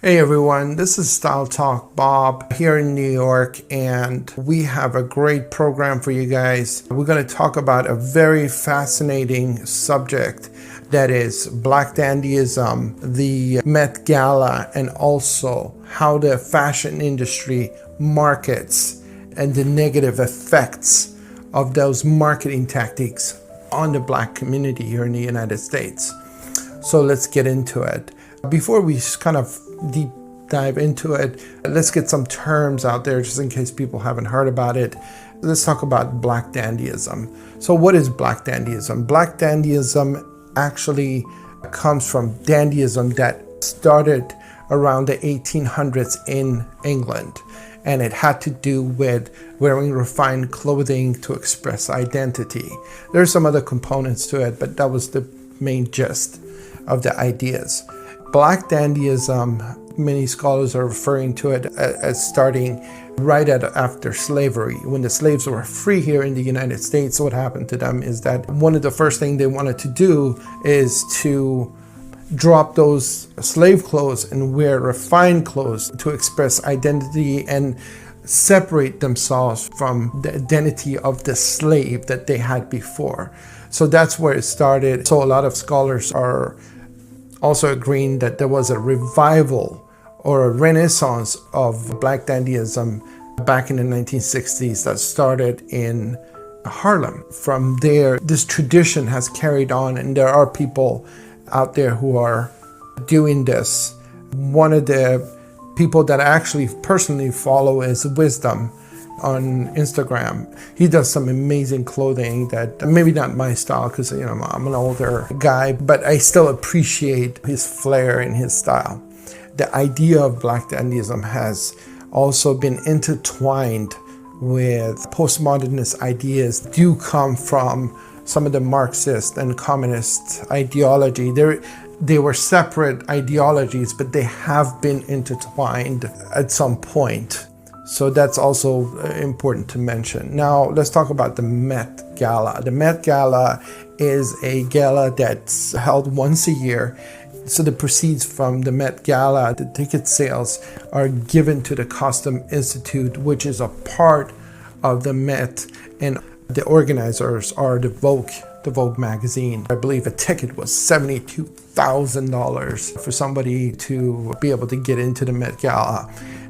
Hey everyone, this is Style Talk Bob here in New York, and we have a great program for you guys. We're going to talk about a very fascinating subject that is Black Dandyism, the Met Gala, and also how the fashion industry markets and the negative effects of those marketing tactics on the Black community here in the United States. So let's get into it. Before we kind of deep dive into it, let's get some terms out there just in case people haven't heard about it. Let's talk about Black Dandyism. So what is Black Dandyism? Black Dandyism actually comes from dandyism that started around the 1800s in England, and it had to do with wearing refined clothing to express identity. There's some other components to it, but that was the main gist of the ideas. Black Dandyism, many scholars are referring to it as starting right after slavery. When the slaves were free here in the United States, what happened to them is that one of the first things they wanted to do is to drop those slave clothes and wear refined clothes to express identity and separate themselves from the identity of the slave that they had before. So that's where it started. So a lot of scholars are also agreeing that there was a revival or a renaissance of Black Dandyism back in the 1960s that started in Harlem. From there, this tradition has carried on, and there are people out there who are doing this. One of the people that I actually personally follow is Wisdom on Instagram. He does some amazing clothing that maybe not my style because I'm an older guy, but I still appreciate his flair and his style. The idea of Black Dandyism has also been intertwined with postmodernist ideas do come from some of the Marxist and communist ideology. They were separate ideologies, but they have been intertwined at some point. So that's also important to mention. Now, let's talk about the Met Gala. The Met Gala is a gala that's held once a year. So the proceeds from the Met Gala, the ticket sales, are given to the Costume Institute, which is a part of the Met, and the organizers are the Vogue magazine. I believe a ticket was $72,000 for somebody to be able to get into the Met Gala.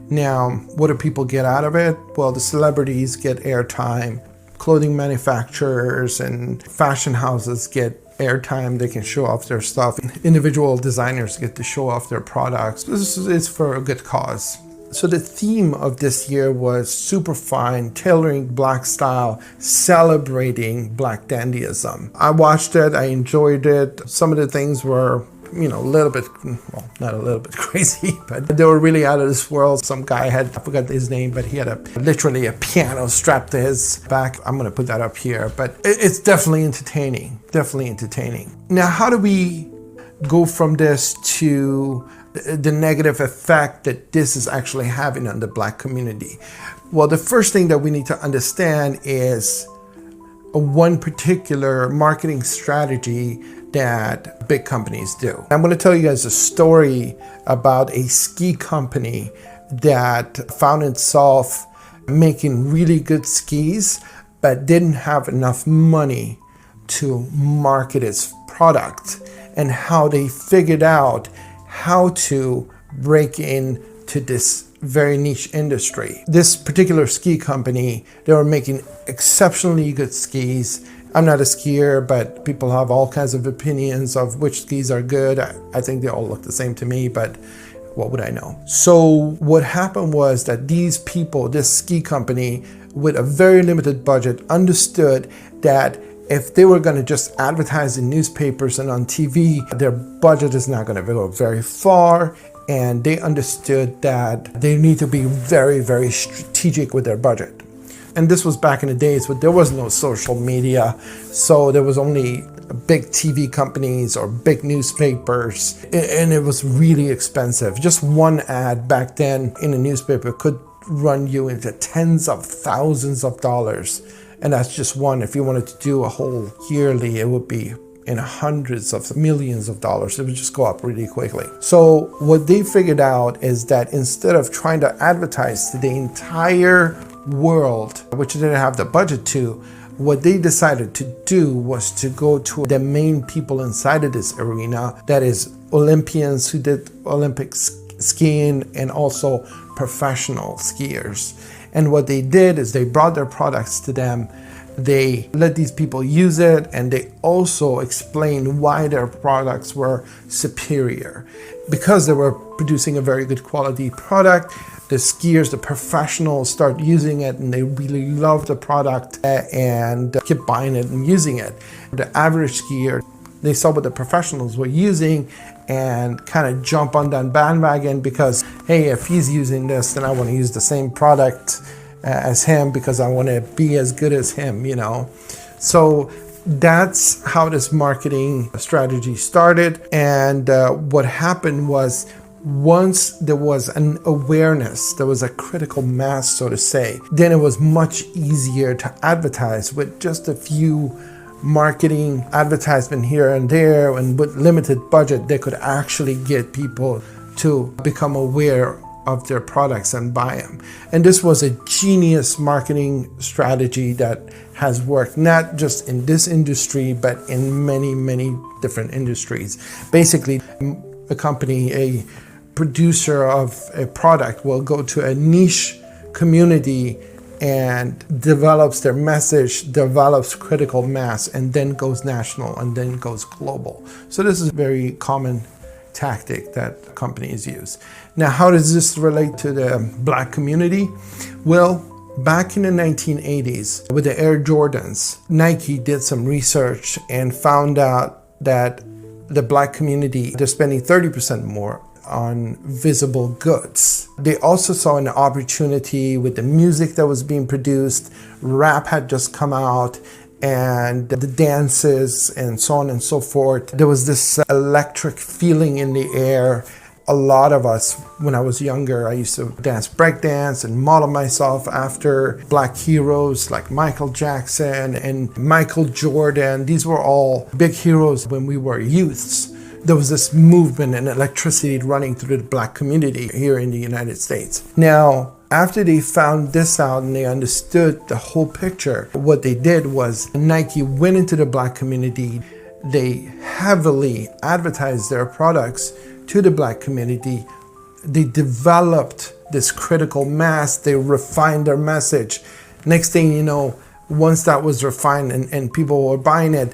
Now, what do people get out of it? Well, the celebrities get airtime, clothing manufacturers and fashion houses get airtime. They can show off their stuff. Individual designers get to show off their products. This is for a good cause. So the theme of this year was super fine, tailoring Black style, celebrating Black Dandyism. I watched it, I enjoyed it. Some of the things were a little bit, well, not a little bit crazy, but they were really out of this world. Some guy I forgot his name, but he had literally a piano strapped to his back. I'm going to put that up here, but it's definitely entertaining, Now, how do we go from this to the negative effect that this is actually having on the Black community? Well, the first thing that we need to understand is one particular marketing strategy that big companies do. I'm going to tell you guys a story about a ski company that found itself making really good skis, but didn't have enough money to market its product, and how they figured out how to break into this very niche industry. This particular ski company, they were making exceptionally good skis. I'm not a skier, but people have all kinds of opinions of which skis are good. I think they all look the same to me, but what would I know? So what happened was that these people, this ski company, with a very limited budget, understood that if they were going to just advertise in newspapers and on TV, their budget is not going to go very far. And they understood that they need to be very, very strategic with their budget. And this was back in the days when there was no social media. So there was only big TV companies or big newspapers. And it was really expensive. Just one ad back then in a newspaper could run you into tens of thousands of dollars. And that's just one. If you wanted to do a whole yearly, it would be in hundreds of millions of dollars. It would just go up really quickly. So what they figured out is that instead of trying to advertise to the entire world, which they didn't have the budget to, what they decided to do was to go to the main people inside of this arena, that is Olympians who did Olympic skiing and also professional skiers. And what they did is they brought their products to them. They let these people use it, and they also explained why their products were superior. Because they were producing a very good quality product, the skiers, the professionals, start using it, and they really love the product and keep buying it and using it. The average skier, they saw what the professionals were using and kind of jump on that bandwagon because, hey, if he's using this, then I want to use the same product as him because I want to be as good as him, you know. So that's how this marketing strategy started. And what happened was, once there was an awareness, there was a critical mass, so to say, then it was much easier to advertise with just a few marketing advertisement here and there, and with limited budget, they could actually get people to become aware of their products and buy them. And this was a genius marketing strategy that has worked not just in this industry, but in many, many different industries. Basically, a company, a producer of a product will go to a niche community and develops their message, develops critical mass, and then goes national and then goes global. So this is a very common tactic that companies use. Now, how does this relate to the Black community? Well, back in the 1980s with the Air Jordans, Nike did some research and found out that the Black community, they're spending 30% more on visible goods. They also saw an opportunity with the music that was being produced. Rap had just come out, and the dances and so on and so forth. There was this electric feeling in the air. A lot of us, when I was younger, I used to dance breakdance and model myself after Black heroes like Michael Jackson and Michael Jordan. These were all big heroes when we were youths. There was this movement and electricity running through the Black community here in the United States. Now, after they found this out and they understood the whole picture, what they did was Nike went into the Black community. They heavily advertised their products to the Black community. They developed this critical mass. They refined their message. Next thing you know, once that was refined and people were buying it,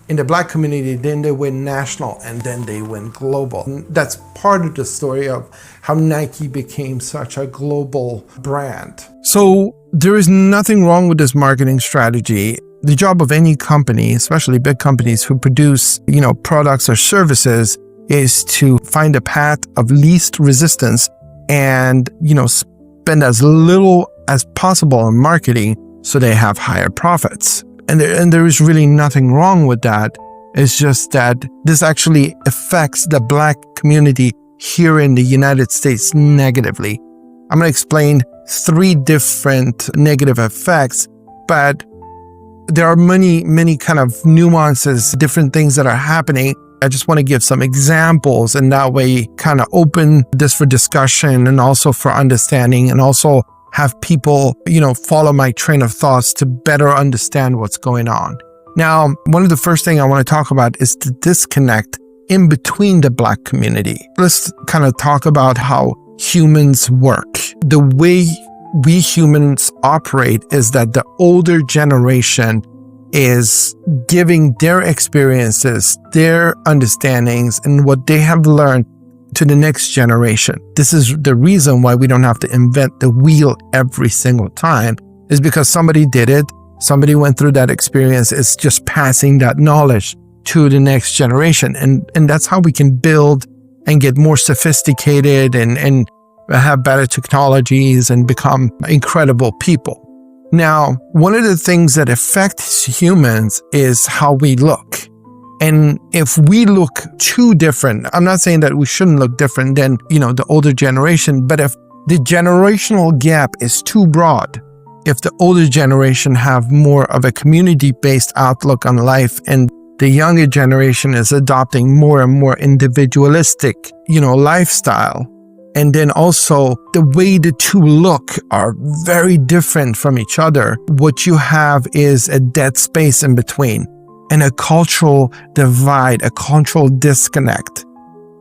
in the Black community, then they went national and then they went global. And that's part of the story of how Nike became such a global brand. So there is nothing wrong with this marketing strategy. The job of any company, especially big companies who produce, products or services, is to find a path of least resistance and, spend as little as possible on marketing so they have higher profits. And there is really nothing wrong with that. It's just that this actually affects the Black community here in the United States negatively. I'm going to explain 3 different negative effects, but there are many kind of nuances, different things that are happening. I just want to give some examples, and that way kind of open this for discussion and also for understanding, and also have people, follow my train of thoughts to better understand what's going on. Now, one of the first things I want to talk about is the disconnect in between the Black community. Let's kind of talk about how humans work. The way we humans operate is that the older generation is giving their experiences, their understandings, and what they have learned to the next generation. This is the reason why we don't have to invent the wheel every single time, is because somebody did it, somebody went through that experience. It's just passing that knowledge to the next generation. And that's how we can build and get more sophisticated and have better technologies and become incredible people. Now, one of the things that affects humans is how we look. And if we look too different, I'm not saying that we shouldn't look different than, the older generation, but if the generational gap is too broad, if the older generation have more of a community-based outlook on life and the younger generation is adopting more and more individualistic, lifestyle. And then also the way the two look are very different from each other. What you have is a dead space in between and a cultural divide, a cultural disconnect.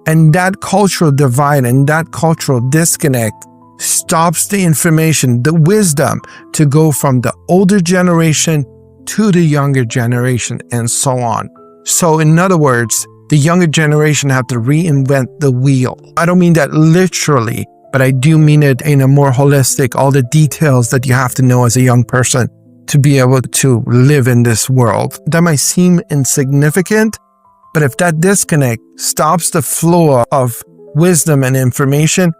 And that cultural divide and that cultural disconnect stops the information, the wisdom to go from the older generation to the younger generation and so on. So in other words, the younger generation have to reinvent the wheel. I don't mean that literally, but I do mean it in a more holistic, all the details that you have to know as a young person to be able to live in this world. That might seem insignificant, but if that disconnect stops the flow of wisdom and information,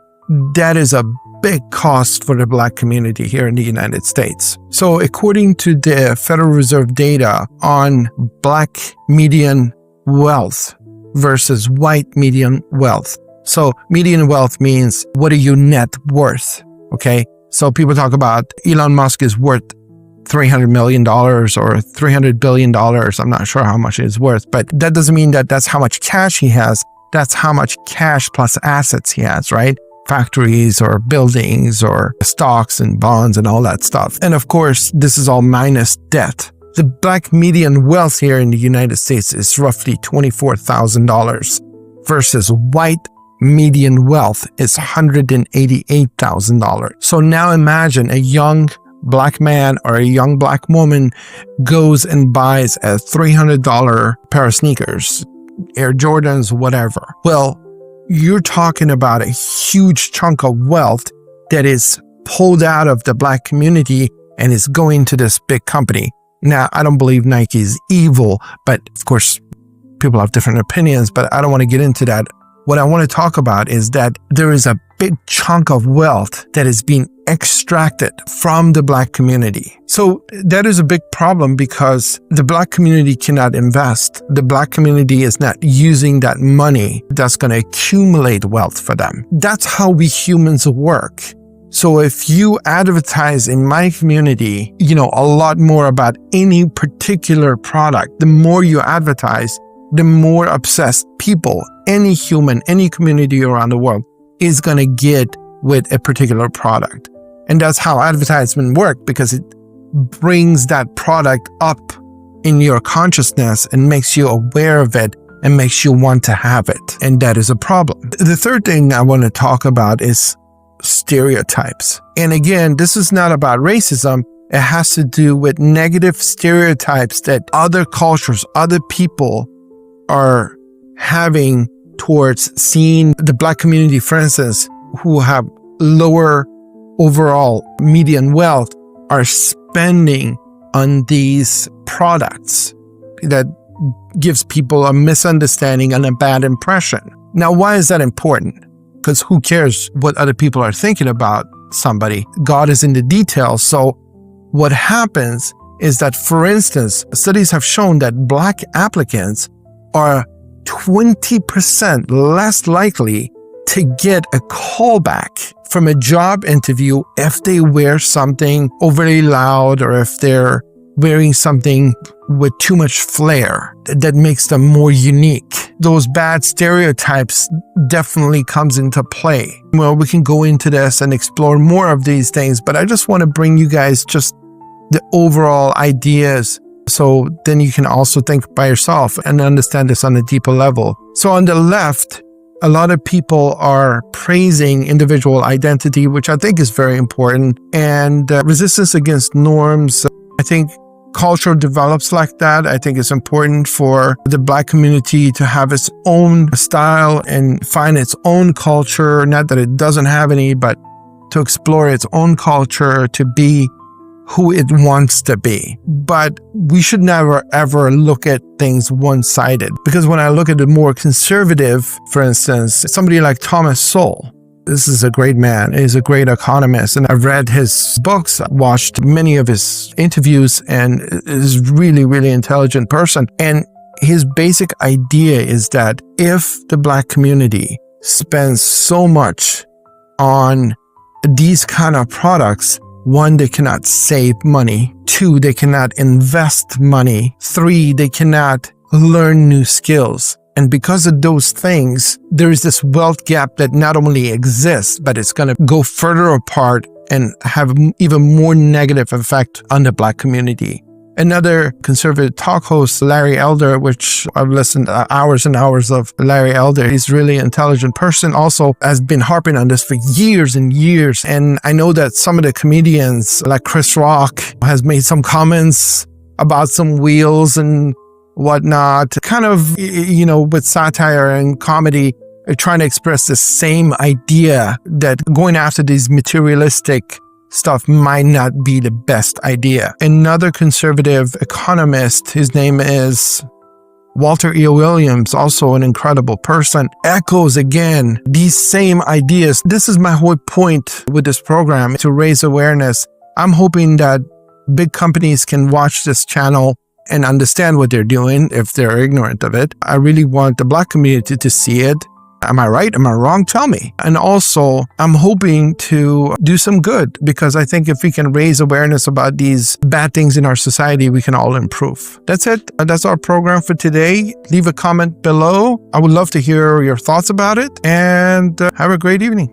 that is a big cost for the Black community here in the United States. So according to the Federal Reserve data on Black median wealth versus white median wealth. So median wealth means what are you net worth? Okay. So people talk about Elon Musk is worth $300 million or $300 billion. I'm not sure how much it is worth, but that doesn't mean that that's how much cash he has. That's how much cash plus assets he has, right? Factories or buildings or stocks and bonds and all that stuff. And of course, this is all minus debt. The Black median wealth here in the United States is roughly $24,000 versus white median wealth is $188,000. So now imagine a young Black man or a young Black woman goes and buys a $300 pair of sneakers, Air Jordans, whatever. Well, you're talking about a huge chunk of wealth that is pulled out of the Black community and is going to this big company. Now, I don't believe Nike is evil, but of course, people have different opinions, but I don't want to get into that. What I want to talk about is that there is a big chunk of wealth that is being extracted from the Black community. So that is a big problem because the Black community cannot invest. The Black community is not using that money that's going to accumulate wealth for them. That's how we humans work. So if you advertise in my community, a lot more about any particular product, the more you advertise, the more obsessed people, any human, any community around the world is going to get with a particular product. And that's how advertisement works because it brings that product up in your consciousness and makes you aware of it and makes you want to have it. And that is a problem. The third thing I want to talk about is stereotypes. And again, this is not about racism. It has to do with negative stereotypes that other cultures, other people are having towards seeing the Black community, for instance, who have lower overall median wealth, are spending on these products that gives people a misunderstanding and a bad impression. Now, why is that important? Because who cares what other people are thinking about somebody? God is in the details. So what happens is that, for instance, studies have shown that Black applicants are 20% less likely to get a callback from a job interview if they wear something overly loud or if they're wearing something with too much flair that makes them more unique. Those bad stereotypes definitely comes into play. Well, we can go into this and explore more of these things, but I just want to bring you guys just the overall ideas so then you can also think by yourself and understand this on a deeper level. So on the left, a lot of people are praising individual identity, which I think is very important, and resistance against norms. I think culture develops like that. I think it's important for the Black community to have its own style and find its own culture. Not that it doesn't have any, but to explore its own culture, to be who it wants to be. But we should never ever look at things one-sided, because when I look at the more conservative, for instance, somebody like Thomas Sowell, this is a great man. He's a great economist, and I've read his books, watched many of his interviews, and is really, really intelligent person. And his basic idea is that if the Black community spends so much on these kind of products, one, they cannot save money. Two, they cannot invest money. Three, they cannot learn new skills. And because of those things, there is this wealth gap that not only exists, but it's going to go further apart and have even more negative effect on the Black community. Another conservative talk host, Larry Elder, which I've listened to hours and hours of Larry Elder. He's really an intelligent person, also has been harping on this for years and years. And I know that some of the comedians, like Chris Rock, has made some comments about some wheels and whatnot, kind of, with satire and comedy, trying to express the same idea that going after these materialistic stuff might not be the best idea. Another conservative economist, his name is Walter E. Williams, also an incredible person, echoes again these same ideas. This is my whole point with this program, to raise awareness. I'm hoping that big companies can watch this channel and understand what they're doing if they're ignorant of it. I really want the Black community to see it. Am I right? Am I wrong? Tell me. And also, I'm hoping to do some good, because I think if we can raise awareness about these bad things in our society, we can all improve. That's it. That's our program for today. Leave a comment below. I would love to hear your thoughts about it, and have a great evening.